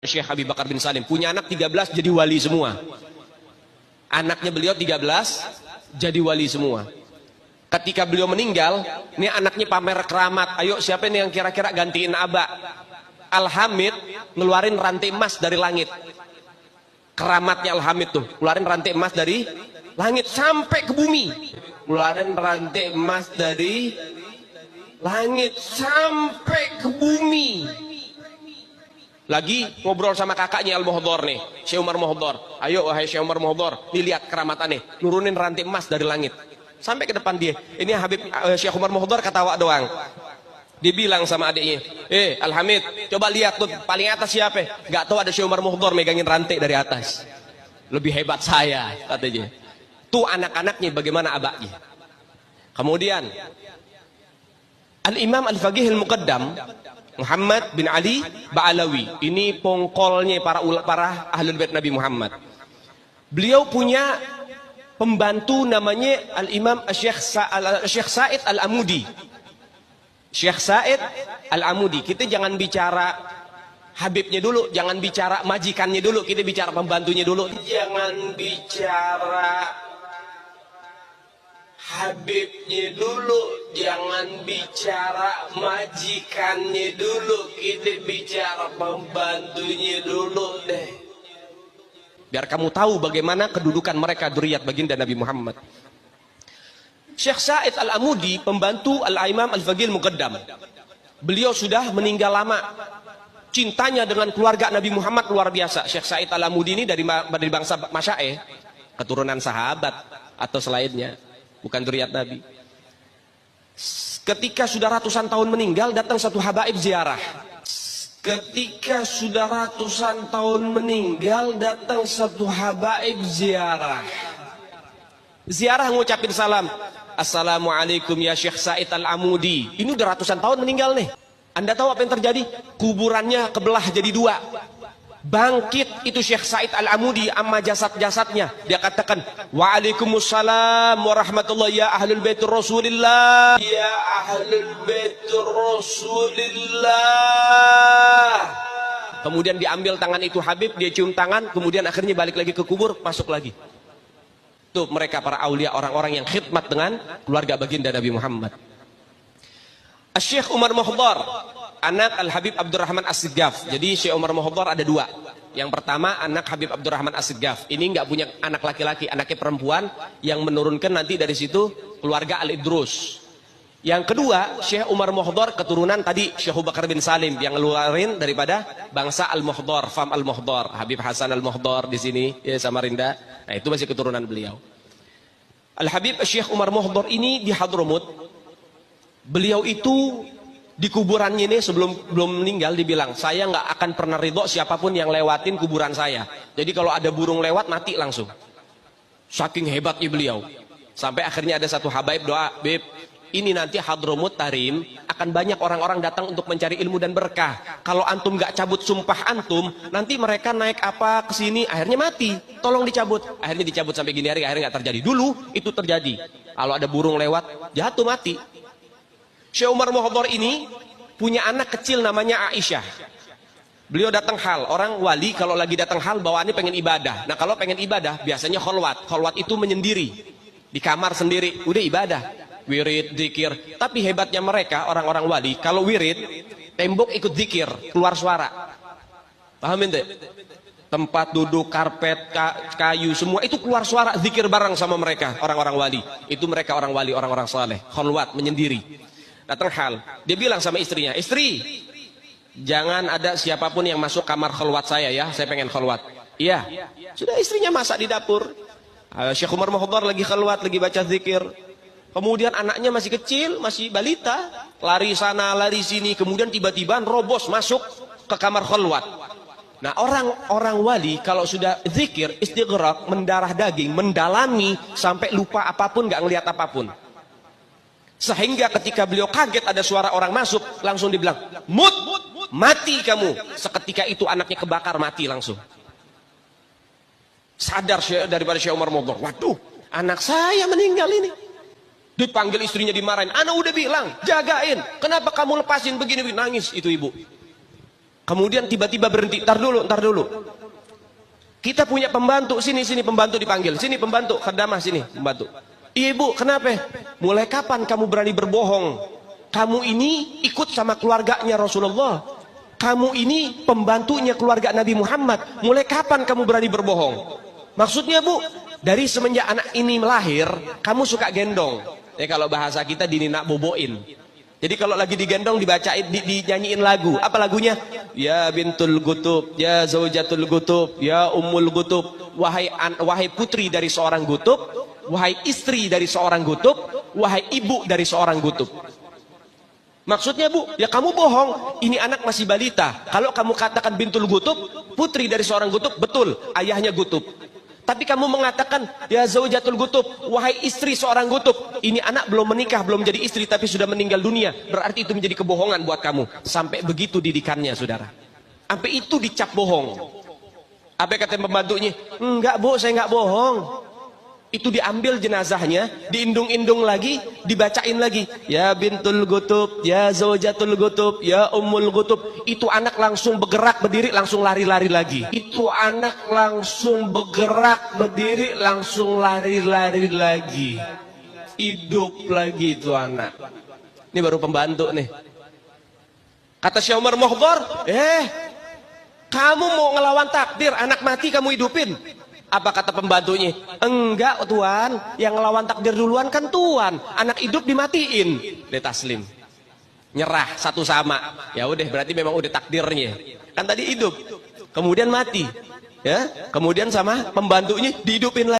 Syekh Habib Bakar bin Salim. Punya anak 13 jadi wali semua. Anaknya beliau 13 jadi wali semua. Ketika beliau meninggal, ini anaknya pamer keramat. Ayo siapa ini yang kira-kira gantiin Aba? Al-Hamid ngeluarin rantai emas dari langit. Keramatnya Al-Hamid tuh, ngeluarin rantai emas dari langit sampai ke bumi. Ngeluarin rantai emas dari langit sampai ke bumi. Lagi ngobrol sama kakaknya Al-Muhdhar nih, Syekh Umar Muhdhar. Ayo wahai Syekh Umar Muhdhar, nih lihat keramatannya, nurunin rantai emas dari langit. Sampai ke depan dia. Ini Habib Syekh Umar Muhdhar ketawa doang. Dibilang sama adiknya, Al-Hamid, coba lihat tuh paling atas siapa? Gak tahu ada Syekh Umar Muhdhar megangin rantai dari atas. Lebih hebat saya, katanya. Tuh anak-anaknya bagaimana abaknya. Kemudian Al-Imam Al-Faqih Al-Muqaddam Muhammad bin Ali Ba'alawi, ini pongkolnya para ahlul bait Nabi Muhammad. Beliau punya pembantu namanya Al-Imam Syekh Said Al-Amudi. Syekh Said Al-Amudi. Kita jangan bicara Habibnya dulu, jangan bicara majikannya dulu, kita bicara pembantunya dulu. Jangan bicara Habibnya dulu, jangan bicara majikannya dulu, kita bicara pembantunya dulu deh. Biar kamu tahu bagaimana kedudukan mereka dzurriyyat baginda Nabi Muhammad. Syekh Said Al-Amudi, pembantu Al-Imam Al-Faqih Al-Muqaddam. Beliau sudah meninggal lama. Cintanya dengan keluarga Nabi Muhammad luar biasa. Syekh Said Al-Amudi ini dari bangsa Masya'eh, keturunan sahabat atau selainnya. Bukan dzurriyyat Nabi. Ketika sudah ratusan tahun meninggal, datang satu habaib ziarah. Ketika sudah ratusan tahun meninggal, datang satu habaib ziarah. Ziarah ngucapin salam. Assalamualaikum ya Syekh Said Al-Amudi. Ini udah ratusan tahun meninggal nih. Anda tahu apa yang terjadi? Kuburannya kebelah jadi dua. Bangkit itu Syekh Said Al-Amudi amma jasad-jasadnya. Dia katakan, Waalaikumsalam warahmatullahi ya ahlul baitur Rasulillah. Ya ahlul baitur Rasulillah. Kemudian diambil tangan itu Habib, dia cium tangan, kemudian akhirnya balik lagi ke kubur, masuk lagi. Itu mereka para aulia, orang-orang yang khidmat dengan keluarga baginda Nabi Muhammad. Syekh Umar Muhdhar, anak Al-Habib Abdurrahman As-Siggaf. Jadi Syekh Umar Muhdhar ada dua. Yang pertama anak Habib Abdurrahman As-Siggaf. Ini nggak punya anak laki-laki, anaknya perempuan yang menurunkan nanti dari situ keluarga Al-Idrus. Yang kedua Syekh Umar Muhdhar keturunan tadi Syekh Bakar bin Salim yang ngeluarin daripada bangsa Al-Muhdhar, fam Al-Muhdhar, Habib Hasan Al-Muhdhar di sini ya Samarinda. Nah itu masih keturunan beliau. Al-Habib Syekh Umar Muhdhar ini di Hadramut. Beliau itu di kuburannya ini sebelum belum meninggal dibilang, saya nggak akan pernah ridho siapapun yang lewatin kuburan saya. Jadi kalau ada burung lewat mati langsung. Saking hebatnya beliau. Sampai akhirnya ada satu habaib doa, Beb, ini nanti Hadramut Tarim akan banyak orang-orang datang untuk mencari ilmu dan berkah. Kalau antum nggak cabut sumpah antum, nanti mereka naik apa ke sini, akhirnya mati. Tolong dicabut. Akhirnya dicabut sampai gini hari, akhirnya nggak terjadi. Dulu itu terjadi. Kalau ada burung lewat, jatuh mati. Syekh Umar Muhdhar ini punya anak kecil namanya Aisyah. Beliau datang hal, orang wali kalau lagi datang hal bawaannya pengen ibadah. Nah kalau pengen ibadah biasanya kholwat. Kholwat itu menyendiri di kamar sendiri, udah ibadah, wirid, zikir. Tapi hebatnya mereka orang-orang wali, kalau wirid tembok ikut zikir, keluar suara. Paham ente? Tempat duduk, karpet, kayu semua itu keluar suara, zikir bareng sama mereka orang-orang wali. Itu mereka orang wali, orang-orang saleh, kholwat, menyendiri. Datang hal, dia bilang sama istrinya, istri, jangan ada siapapun yang masuk kamar kholwat saya ya, saya pengen kholwat. Iya, sudah istrinya masak di dapur. Syekh Umar Muhdhar lagi kholwat, lagi baca zikir. Kemudian anaknya masih kecil, masih balita, lari sana, lari sini. Kemudian tiba-tiba robos masuk ke kamar kholwat. Nah orang-orang wali kalau sudah zikir, istighraq, mendarah daging, mendalami sampai lupa apapun, nggak ngelihat apapun. Sehingga ketika beliau kaget ada suara orang masuk, langsung dibilang, mut, mati kamu. Seketika itu anaknya kebakar, mati langsung. Sadar daripada Syekh Umar Muhdhar, waduh, anak saya meninggal ini. Dipanggil istrinya, dimarahin. Ana udah bilang, jagain. Kenapa kamu lepasin begini? Nangis itu ibu. Kemudian tiba-tiba berhenti, ntar dulu. Kita punya pembantu, sini pembantu dipanggil, sini pembantu, khadamah sini pembantu. Ibu, kenapa? Mulai kapan kamu berani berbohong? Kamu ini ikut sama keluarganya Rasulullah. Kamu ini pembantunya keluarga Nabi Muhammad. Mulai kapan kamu berani berbohong? Maksudnya Bu, dari semenjak anak ini melahir, kamu suka gendong. Kalau bahasa kita dininak boboin. Jadi kalau lagi digendong dibacain, dinyanyiin lagu. Apa lagunya? Ya bintul gutub, ya zaujatul gutub, ya ummul gutub. Wahai putri dari seorang gutub, wahai istri dari seorang gutub, wahai ibu dari seorang gutub. Maksudnya Bu, ya kamu bohong. Ini anak masih balita. Kalau kamu katakan bintul gutub, putri dari seorang gutub, betul, ayahnya gutub. Tapi kamu mengatakan ya zaujatul gutub, wahai istri seorang gutub. Ini anak belum menikah, belum jadi istri tapi sudah meninggal dunia. Berarti itu menjadi kebohongan buat kamu. Sampai begitu didikannya, saudara. Sampai itu dicap bohong. Apa kata pembantunya? Enggak Bu, saya enggak bohong. Itu diambil jenazahnya, diindung-indung lagi, dibacain lagi. Ya bintul gutub, ya zaujatul gutub, ya ummul gutub. Itu anak langsung bergerak, berdiri, langsung lari-lari lagi. Itu anak langsung bergerak, berdiri, langsung lari-lari lagi. Hidup lagi itu anak. Ini baru pembantu nih. Kata Syekh Umar Mohdhar, kamu mau ngelawan takdir, anak mati kamu hidupin. Apa kata pembantunya? Enggak tuan, yang ngelawan takdir duluan kan tuan. Anak hidup dimatiin. Dia taslim, nyerah satu sama. Ya udah, berarti memang udah takdirnya. Kan tadi hidup, kemudian mati, ya. Kemudian sama pembantunya dihidupin lagi.